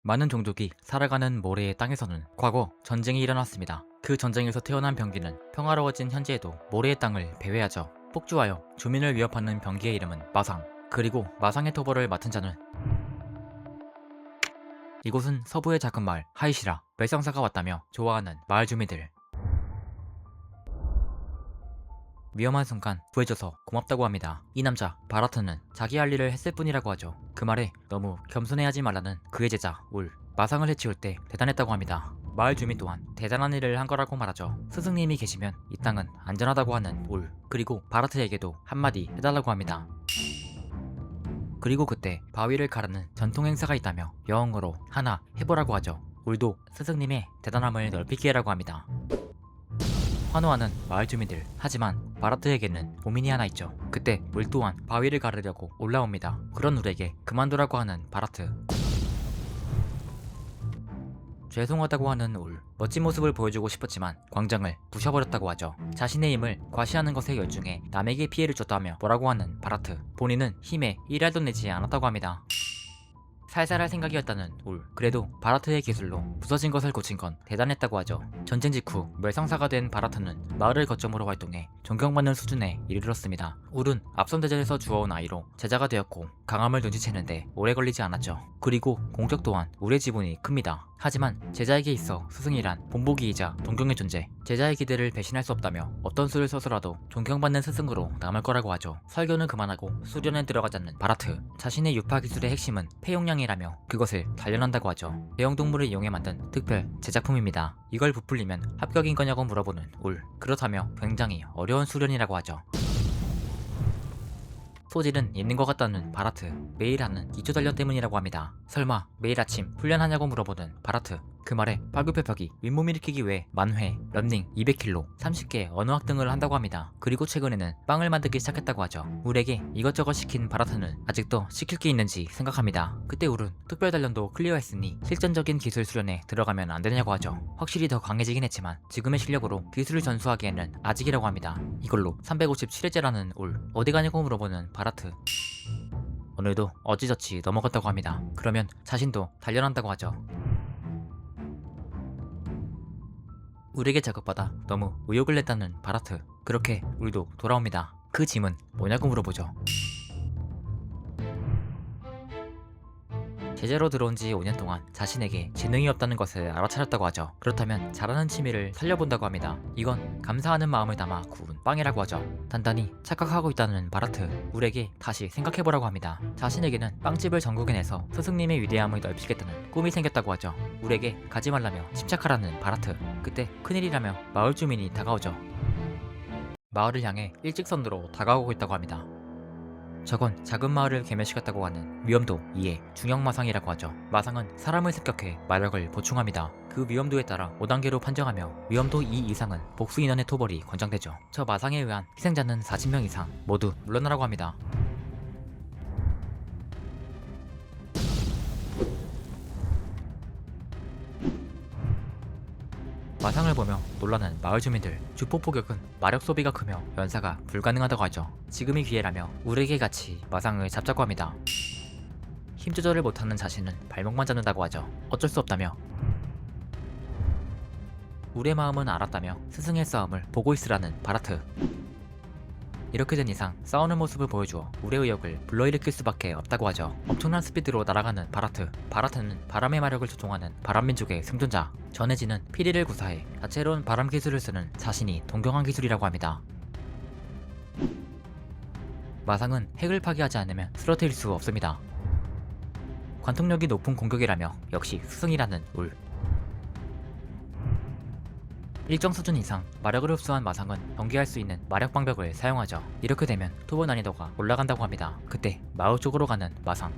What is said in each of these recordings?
많은 종족이 살아가는 모래의 땅에서는 과거 전쟁이 일어났습니다. 그 전쟁에서 태어난 병기는 평화로워진 현재에도 모래의 땅을 배회하죠. 폭주하여 주민을 위협하는 병기의 이름은 마상. 그리고 마상의 토벌을 맡은 자는 이곳은 서부의 작은 마을 하이시라. 멸상사가 왔다며 좋아하는 마을 주민들. 위험한 순간 구해줘서 고맙다고 합니다. 이 남자 바라트는 자기 할 일을 했을 뿐이라고 하죠. 그 말에 너무 겸손해하지 말라는 그의 제자 울. 마상을 해치울 때 대단했다고 합니다. 마을 주민 또한 대단한 일을 한 거라고 말하죠. 스승님이 계시면 이 땅은 안전하다고 하는 울. 그리고 바라트에게도 한마디 해달라고 합니다. 그리고 그때 바위를 가르는 전통 행사가 있다며 영어로 하나 해보라고 하죠. 울도 스승님의 대단함을 넓히기라고 합니다. 환호하는 마을 주민들. 하지만 바라트에게는 고민이 하나 있죠. 그때 울 또한 바위를 가르려고 올라옵니다. 그런 울에게 그만두라고 하는 바라트. 죄송하다고 하는 울. 멋진 모습을 보여주고 싶었지만 광장을 부셔버렸다고 하죠. 자신의 힘을 과시하는 것에 열중해 남에게 피해를 줬다며 뭐라고 하는 바라트. 본인은 힘에 1알도 내지 않았다고 합니다. 살살할 생각이었다는 울. 그래도 바라트의 기술로 부서진 것을 고친 건 대단했다고 하죠. 전쟁 직후 멸상사가 된 바라트는 마을을 거점으로 활동해 존경받는 수준에 이르렀습니다. 울은 앞선 대전에서 주워온 아이로 제자가 되었고 강함을 눈치채는데 오래 걸리지 않았죠. 그리고 공격 또한 울의 지분이 큽니다. 하지만 제자에게 있어 스승이란 본보기이자 동경의 존재. 제자의 기대를 배신할 수 없다며 어떤 수를 써서라도 존경받는 스승으로 남을 거라고 하죠. 설교는 그만하고 수련에 들어가자는 바라트. 자신의 유파 기술의 핵심은 폐용량이라며 그것을 단련한다고 하죠. 대형동물을 이용해 만든 특별 제작품입니다. 이걸 부풀리면 합격인 거냐고 물어보는 울. 그렇다며 굉장히 어려운 수련이라고 하죠. 소질은 있는 것 같다는 바라트. 매일 하는 기초 단련 때문이라고 합니다. 설마 매일 아침 훈련하냐고 물어보는 바라트. 그 말에 팔굽혀펴기, 윗몸 일으키기 외에 만회, 런닝, 200kg, 30개 언어학 등을 한다고 합니다. 그리고 최근에는 빵을 만들기 시작했다고 하죠. 울에게 이것저것 시킨 바라트는 아직도 시킬 게 있는지 생각합니다. 그때 울은 특별 단련도 클리어했으니 실전적인 기술 수련에 들어가면 안 되냐고 하죠. 확실히 더 강해지긴 했지만 지금의 실력으로 기술을 전수하기에는 아직이라고 합니다. 이걸로 357회째라는 울. 어디 가냐고 물어보는 바라트. 오늘도 어찌저찌 넘어갔다고 합니다. 그러면 자신도 단련한다고 하죠. 울에게 자극받아 너무 의욕을 냈다는 바라트. 그렇게 울도 돌아옵니다. 그 짐은 뭐냐고 물어보죠. 제자로 들어온 지 5년 동안 자신에게 재능이 없다는 것을 알아차렸다고 하죠. 그렇다면 잘하는 취미를 살려본다고 합니다. 이건 감사하는 마음을 담아 구운 빵이라고 하죠. 단단히 착각하고 있다는 바라트. 울에게 다시 생각해보라고 합니다. 자신에게는 빵집을 전국에 내서 스승님의 위대함을 넓히겠다는 꿈이 생겼다고 하죠. 울에게 가지 말라며 침착하라는 바라트. 그때 큰일이라며 마을 주민이 다가오죠. 마을을 향해 일직선으로 다가오고 있다고 합니다. 저건 작은 마을을 괴멸시켰다고 하는 위험도 2의 중형마상이라고 하죠. 마상은 사람을 습격해 마력을 보충합니다. 그 위험도에 따라 5단계로 판정하며 위험도 2 이상은 복수 인원의 토벌이 권장되죠. 저 마상에 의한 희생자는 40명 이상 모두 물러나라고 합니다. 마상을 보며 놀라는 마을 주민들. 주포 포격은 마력 소비가 크며 연사가 불가능하다고 하죠. 지금이 기회라며 울에게 같이 마상을 잡자고 합니다. 힘 조절을 못하는 자신은 발목만 잡는다고 하죠. 어쩔 수 없다며 울의 마음은 알았다며 스승의 싸움을 보고 있으라는 바라트. 이렇게 된 이상 싸우는 모습을 보여주어 울의 의욕을 불러일으킬 수밖에 없다고 하죠. 엄청난 스피드로 날아가는 바라트. 바라트는 바람의 마력을 조종하는 바람민족의 생존자. 전해지는 피리를 구사해 다채로운 바람 기술을 쓰는 자신이 동경한 기술이라고 합니다. 마상은 핵을 파괴하지 않으면 쓰러뜨릴 수 없습니다. 관통력이 높은 공격이라며 역시 스승이라는 울. 일정 수준 이상 마력을 흡수한 마상은 전개할 수 있는 마력 방벽을 사용하죠. 이렇게 되면 토벌 난이도가 올라간다고 합니다. 그때 마을 쪽으로 가는 마상.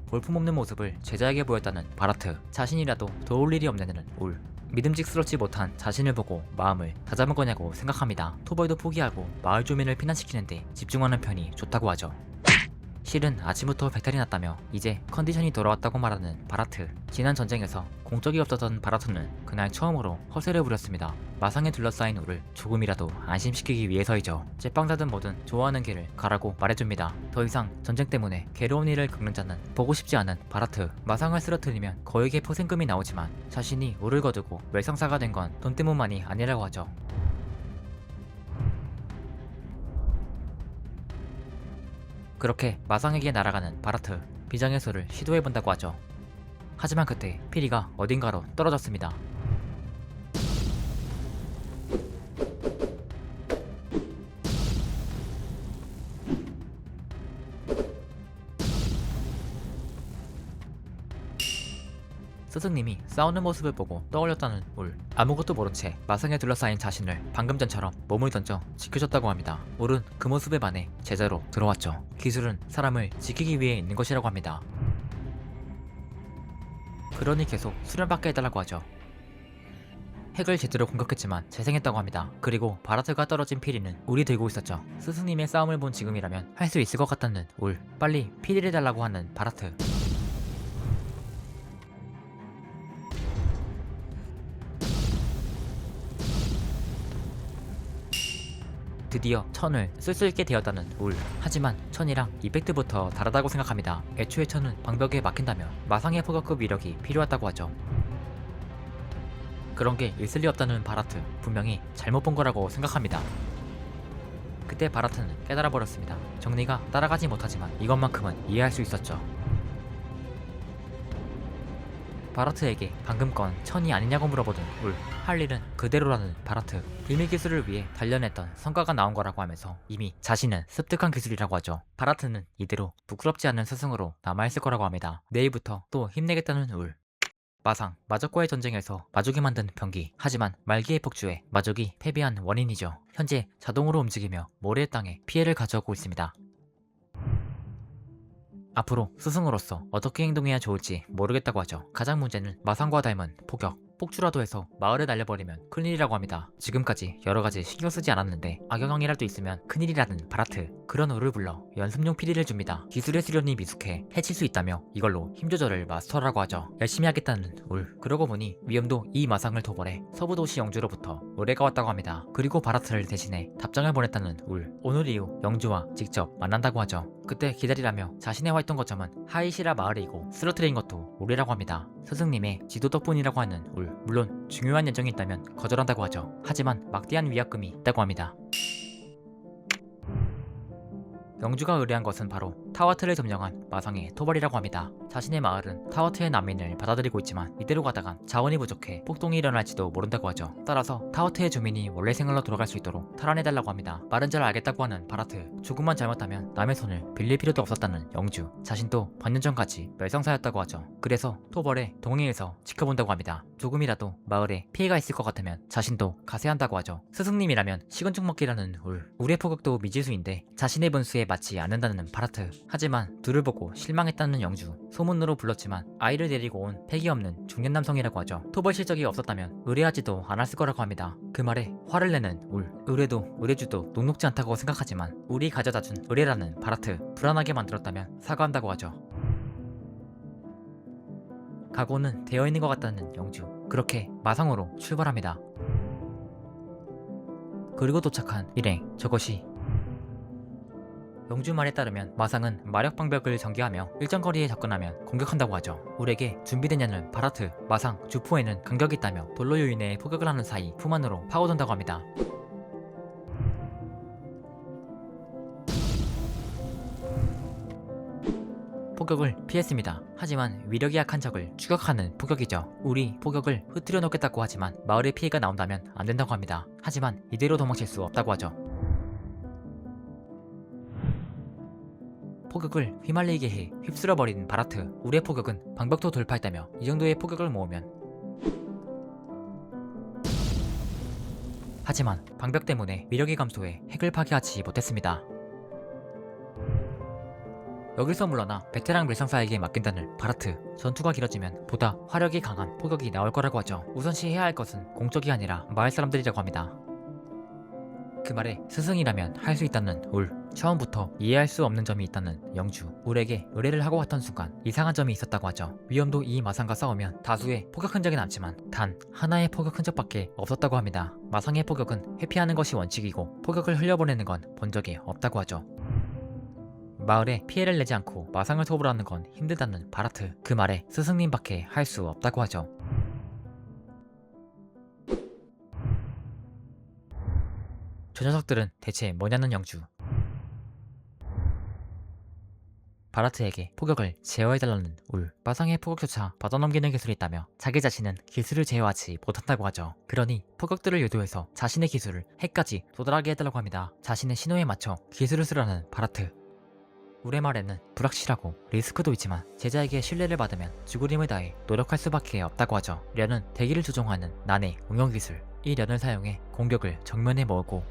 볼품없는 모습을 제자에게 보였다는 바라트. 자신이라도 도울 일이 없냐는 울. 믿음직스럽지 못한 자신을 보고 마음을 다잡은 거냐고 생각합니다. 토벌도 포기하고 마을 주민을 피난시키는데 집중하는 편이 좋다고 하죠. 실은 아침부터 배탈이 났다며 이제 컨디션이 돌아왔다고 말하는 바라트. 지난 전쟁에서 공적이 없었던 바라트는 그날 처음으로 허세를 부렸습니다. 마상에 둘러싸인 우를 조금이라도 안심시키기 위해서이죠. 제빵자든 뭐든 좋아하는 개를 가라고 말해줍니다. 더 이상 전쟁 때문에 괴로운 일을 겪는 자는 보고 싶지 않은 바라트. 마상을 쓰러뜨리면 거액의 포생금이 나오지만 자신이 우를 거두고 외상사가 된 건 돈 때문만이 아니라고 하죠. 그렇게 마상에게 날아가는 바라트. 비장의 수를 시도해본다고 하죠. 하지만 그때 피리가 어딘가로 떨어졌습니다. 스승님이 싸우는 모습을 보고 떠올렸다는 울. 아무것도 모른 채 마상에 둘러싸인 자신을 방금 전처럼 몸을 던져 지켜줬다고 합니다. 울은 그 모습에 반해 제자로 들어왔죠. 기술은 사람을 지키기 위해 있는 것이라고 합니다. 그러니 계속 수련받게 해달라고 하죠. 핵을 제대로 공격했지만 재생했다고 합니다. 그리고 바라트가 떨어진 피리는 울이 들고 있었죠. 스승님의 싸움을 본 지금이라면 할 수 있을 것 같다는 울. 빨리 피리를 달라고 하는 바라트. 드디어 천을 쓸 수 있게 되었다는 울. 하지만 천이랑 이펙트부터 다르다고 생각합니다. 애초에 천은 방벽에 막힌다며 마상의 포격급 위력이 필요하다고 하죠. 그런 게 있을 리 없다는 바라트. 분명히 잘못 본 거라고 생각합니다. 그때 바라트는 깨달아 버렸습니다. 정리가 따라가지 못하지만 이것만큼은 이해할 수 있었죠. 바라트에게 방금 건 천이 아니냐고 물어보던 울. 할 일은 그대로라는 바라트. 비밀 기술을 위해 단련했던 성과가 나온 거라고 하면서 이미 자신은 습득한 기술이라고 하죠. 바라트는 이대로 부끄럽지 않은 스승으로 남아있을 거라고 합니다. 내일부터 또 힘내겠다는 울. 마상, 마적과의 전쟁에서 마족이 만든 병기. 하지만 말기의 폭주에 마족이 패배한 원인이죠. 현재 자동으로 움직이며 모래의 땅에 피해를 가져오고 있습니다. 앞으로 스승으로서 어떻게 행동해야 좋을지 모르겠다고 하죠. 가장 문제는 마상과 닮은 포격. 폭주라도 해서 마을을 날려버리면 큰일이라고 합니다. 지금까지 여러가지 신경 쓰지 않았는데 악영향이라도 있으면 큰일이라는 바라트. 그런 우를 불러 연습용 피리를 줍니다. 기술의 수련이 미숙해 해칠 수 있다며 이걸로 힘 조절을 마스터라고 하죠. 열심히 하겠다는 울. 그러고 보니 위험도 이 마상을 도벌해 서부도시 영주로부터 의뢰가 왔다고 합니다. 그리고 바라트를 대신해 답장을 보냈다는 울. 오늘 이후 영주와 직접 만난다고 하죠. 그때 기다리라며 자신의 활동 거점은 하이시라 마을이고 쓰러뜨린 것도 울이라고 합니다. 스승님의 지도 덕분이라고 하는 울. 물론 중요한 예정이 있다면 거절한다고 하죠. 하지만 막대한 위약금이 있다고 합니다. 영주가 의뢰한 것은 바로 타와트를 점령한 마상의 토벌이라고 합니다. 자신의 마을은 타와트의 난민을 받아들이고 있지만 이대로 가다간 자원이 부족해 폭동이 일어날지도 모른다고 하죠. 따라서 타와트의 주민이 원래 생활로 돌아갈 수 있도록 탈환해달라고 합니다. 말은 잘 알겠다고 하는 바라트. 조금만 잘못하면 남의 손을 빌릴 필요도 없었다는 영주. 자신도 반년 전까지 멸상사였다고 하죠. 그래서 토벌에 동행해서 지켜본다고 합니다. 조금이라도 마을에 피해가 있을 것 같으면 자신도 가세한다고 하죠. 스승님이라면 식은죽 먹기라는 울. 울의 포격도 미지수인데 자신의 분수에 맞지 않는다는 바라트. 하지만 둘을 보고 실망했다는 영주. 소문으로 불렀지만 아이를 데리고 온 패기 없는 중년 남성이라고 하죠. 토벌 실적이 없었다면 의뢰하지도 않았을 거라고 합니다. 그 말에 화를 내는 울. 의뢰도 의뢰주도 녹록지 않다고 생각하지만 울이 가져다준 의뢰라는 바라트. 불안하게 만들었다면 사과한다고 하죠. 각오는 되어 있는 것 같다는 영주. 그렇게 마상으로 출발합니다. 그리고 도착한 일행. 저것이 영주 말에 따르면 마상은 마력 방벽을 전개하며 일정 거리에 접근하면 공격한다고 하죠. 울에게 준비되냐는 바라트. 마상, 주포에는 간격이 있다며 돌로 요인에 포격을 하는 사이 품 안으로 파고든다고 합니다. 포격을 피했습니다. 하지만 위력이 약한 적을 추격하는 포격이죠. 울이 포격을 흐트려 놓겠다고 하지만 마을에 피해가 나온다면 안 된다고 합니다. 하지만 이대로 도망칠 수 없다고 하죠. 포격을 휘말리게 해 휩쓸어버린 바라트. 울의 포격은 방벽도 돌파했다며 이 정도의 포격을 모으면. 하지만 방벽 때문에 위력이 감소해 핵을 파괴하지 못했습니다. 여기서 물러나 베테랑 밀상사에게 맡긴다는 바라트. 전투가 길어지면 보다 화력이 강한 포격이 나올 거라고 하죠. 우선시 해야 할 것은 공적이 아니라 마을 사람들이라고 합니다. 그 말에 스승이라면 할 수 있다는 울. 처음부터 이해할 수 없는 점이 있다는 영주. 울에게 의뢰를 하고 왔던 순간 이상한 점이 있었다고 하죠. 위험도 이 마상과 싸우면 다수의 포격 흔적이 남지만 단 하나의 포격 흔적밖에 없었다고 합니다. 마상의 포격은 회피하는 것이 원칙이고 포격을 흘려보내는 건 본 적이 없다고 하죠. 마을에 피해를 내지 않고 마상을 소불하는 건 힘들다는 바라트. 그 말에 스승님밖에 할 수 없다고 하죠. 저 녀석들은 대체 뭐냐는 영주. 바라트에게 포격을 제어해달라는 울. 마상의 포격조차 받아넘기는 기술이 있다며 자기 자신은 기술을 제어하지 못한다고 하죠. 그러니 포격들을 유도해서 자신의 기술을 핵까지 도달하게 해달라고 합니다. 자신의 신호에 맞춰 기술을 쓰라는 바라트. 울의 말에는 불확실하고 리스크도 있지만 제자에게 신뢰를 받으면 죽으림을 다해 노력할 수밖에 없다고 하죠. 련은 대기를 조종하는 난의 응용기술. 이 련을 사용해 공격을 정면에 모으고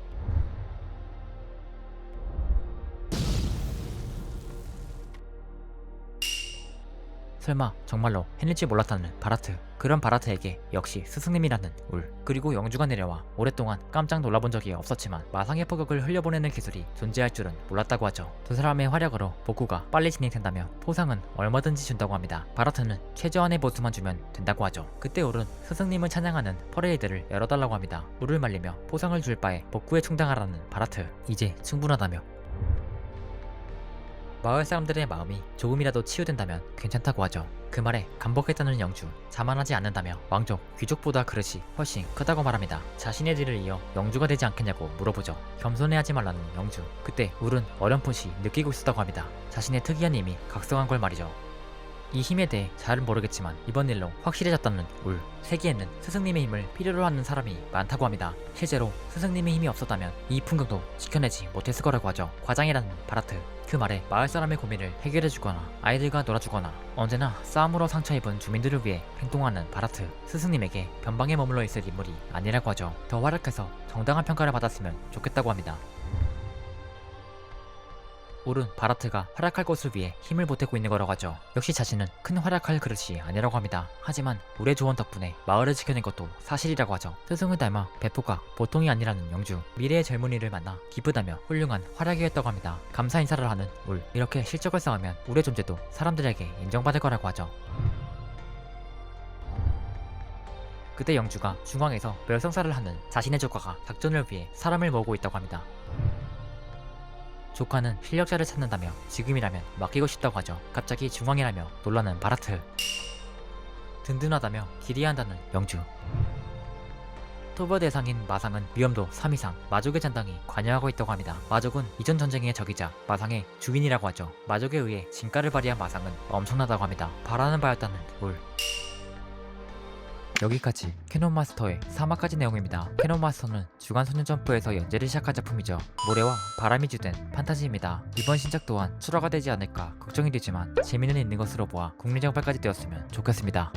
설마 정말로 해낼지 몰랐다는 바라트. 그런 바라트에게 역시 스승님이라는 울. 그리고 영주가 내려와 오랫동안 깜짝 놀라본 적이 없었지만 마상의 포격을 흘려보내는 기술이 존재할 줄은 몰랐다고 하죠. 두 사람의 활약으로 복구가 빨리 진행된다며 포상은 얼마든지 준다고 합니다. 바라트는 최저한의 보수만 주면 된다고 하죠. 그때 울은 스승님을 찬양하는 퍼레이드를 열어달라고 합니다. 울을 말리며 포상을 줄 바에 복구에 충당하라는 바라트. 이제 충분하다며 마을 사람들의 마음이 조금이라도 치유된다면 괜찮다고 하죠. 그 말에 감복했다는 영주. 자만하지 않는다며 왕족, 귀족보다 그릇이 훨씬 크다고 말합니다. 자신의 뒤를 이어 영주가 되지 않겠냐고 물어보죠. 겸손해하지 말라는 영주. 그때 울은 어렴풋이 느끼고 있었다고 합니다. 자신의 특이한 힘이 각성한 걸 말이죠. 이 힘에 대해 잘 모르겠지만 이번 일로 확실해졌다는 울. 세계에는 스승님의 힘을 필요로 하는 사람이 많다고 합니다. 실제로 스승님의 힘이 없었다면 이 풍경도 지켜내지 못했을 거라고 하죠. 과장이라는 바라트. 그 말에 마을 사람의 고민을 해결해주거나 아이들과 놀아주거나 언제나 싸움으로 상처 입은 주민들을 위해 행동하는 바라트. 스승님에게 변방에 머물러 있을 인물이 아니라고 하죠. 더 활약해서 정당한 평가를 받았으면 좋겠다고 합니다. 울은 바라트가 활약할 것을 위해 힘을 보태고 있는 거라고 하죠. 역시 자신은 큰 활약할 그릇이 아니라고 합니다. 하지만 울의 조언 덕분에 마을을 지켜낸 것도 사실이라고 하죠. 스승을 닮아 배포가 보통이 아니라는 영주. 미래의 젊은이를 만나 기쁘다며 훌륭한 활약이었다고 합니다. 감사 인사를 하는 울. 이렇게 실적을 쌓으면 울의 존재도 사람들에게 인정받을 거라고 하죠. 그때 영주가 중앙에서 멸성사를 하는 자신의 조카가 작전을 위해 사람을 모으고 있다고 합니다. 조카는 실력자를 찾는다며 지금이라면 맡기고 싶다고 하죠. 갑자기 중앙이라며 놀라는 바라트. 든든하다며 기대한다는 영주. 토벌 대상인 마상은 위험도 3 이상, 마족의 잔당이 관여하고 있다고 합니다. 마족은 이전 전쟁의 적이자 마상의 주인이라고 하죠. 마족에 의해 진가를 발휘한 마상은 엄청나다고 합니다. 바라는 바였다는 울. 여기까지 캐논 마스터의 사막까지 내용입니다. 캐논 마스터는 주간소년 점프에서 연재를 시작한 작품이죠. 모래와 바람이 주된 판타지입니다. 이번 신작 또한 출하가 되지 않을까 걱정이 되지만 재미는 있는 것으로 보아 국내정발까지 되었으면 좋겠습니다.